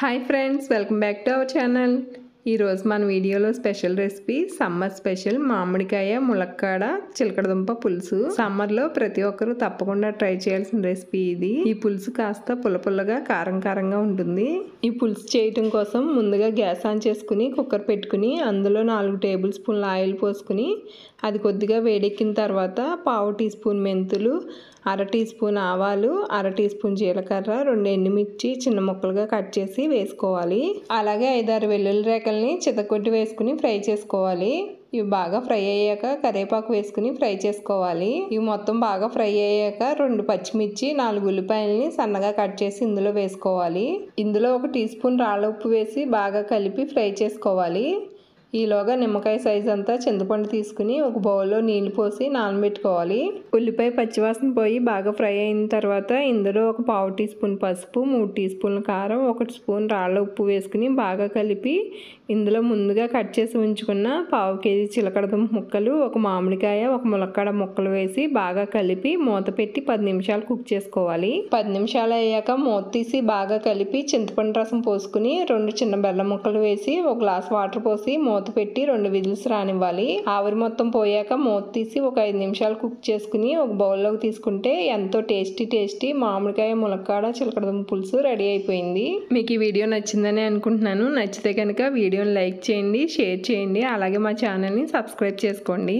Hi friends, welcome back to our channel. ఈరోజు మన వీడియోలో స్పెషల్ రెసిపీ సమ్మర్ స్పెషల్ మామిడికాయ ములక్కాడ చిలకడదుంప పులుసు. సమ్మర్లో ప్రతి ఒక్కరూ తప్పకుండా ట్రై చేయాల్సిన రెసిపీ ఇది. ఈ పులుసు కాస్త పుల్లపుల్లగా కారం కారంగా ఉంటుంది. ఈ పులుసు చేయటం కోసం ముందుగా గ్యాస్ ఆన్ చేసుకుని కుక్కర్ పెట్టుకుని అందులో 4 టేబుల్ స్పూన్ల ఆయిల్ పోసుకుని అది కొద్దిగా వేడెక్కిన తర్వాత 1/2 టీ స్పూన్ మెంతులు, 1/2 టీ స్పూన్ ఆవాలు, 1/2 టీ స్పూన్ జీలకర్ర, 2 ఎండుమిర్చి చిన్న ముక్కలుగా కట్ చేసి వేసుకోవాలి. అలాగే 5-6 వెల్లుల్లి రేకల్ని చితకొట్టి వేసుకుని ఫ్రై చేసుకోవాలి. ఇవి బాగా ఫ్రై అయ్యాక కరివేపాకు వేసుకుని ఫ్రై చేసుకోవాలి. ఇవి మొత్తం బాగా ఫ్రై అయ్యాక 2 పచ్చిమిర్చి, 4 ఉల్లిపాయలని సన్నగా కట్ చేసి ఇందులో వేసుకోవాలి. ఇందులో 1 టీ స్పూన్ రాళ్ళ ఉప్పు వేసి బాగా కలిపి ఫ్రై చేసుకోవాలి. ఈలోగా నిమ్మకాయ సైజు అంతా చింతపండు తీసుకుని ఒక బౌల్లో నీళ్లు పోసి నానబెట్టుకోవాలి. ఉల్లిపాయ పచ్చివాసన పోయి బాగా ఫ్రై అయిన తర్వాత ఇందులో 1/4 టీ స్పూన్ పసుపు, 3 టీ స్పూన్ల కారం, 1 స్పూన్ రాళ్ళ ఉప్పు వేసుకుని బాగా కలిపి ఇందులో ముందుగా కట్ చేసి ఉంచుకున్న 1/2 కేజీ చిలకడదుంప ముక్కలు, 1 మామిడికాయ, 1 ములక్కాడ ముక్కలు వేసి బాగా కలిపి మూత పెట్టి 10 నిమిషాలు కుక్ చేసుకోవాలి. 10 నిమిషాలు అయ్యాక మూత తీసి బాగా కలిపి చింతపండు రసం పోసుకుని 2 చిన్న బెల్లం ముక్కలు వేసి 1 గ్లాస్ వాటర్ పోసి మూత పెట్టి 2 విజిల్స్ రానివ్వాలి. ఆవిరి మొత్తం పోయాక మూత తీసి ఒక 5 నిమిషాలు కుక్ చేసుకుని ఒక బౌల్లోకి తీసుకుంటే ఎంతో టేస్టీ మామిడికాయ ములక్కాడ చిలకడదుంప పులుసు రెడీ అయిపోయింది. మీకు ఈ వీడియో నచ్చిందని అనుకుంటున్నాను. నచ్చితే కనుక వీడియోని లైక్ చేయండి, షేర్ చేయండి, అలాగే మా ఛానల్ని సబ్స్క్రైబ్ చేసుకోండి.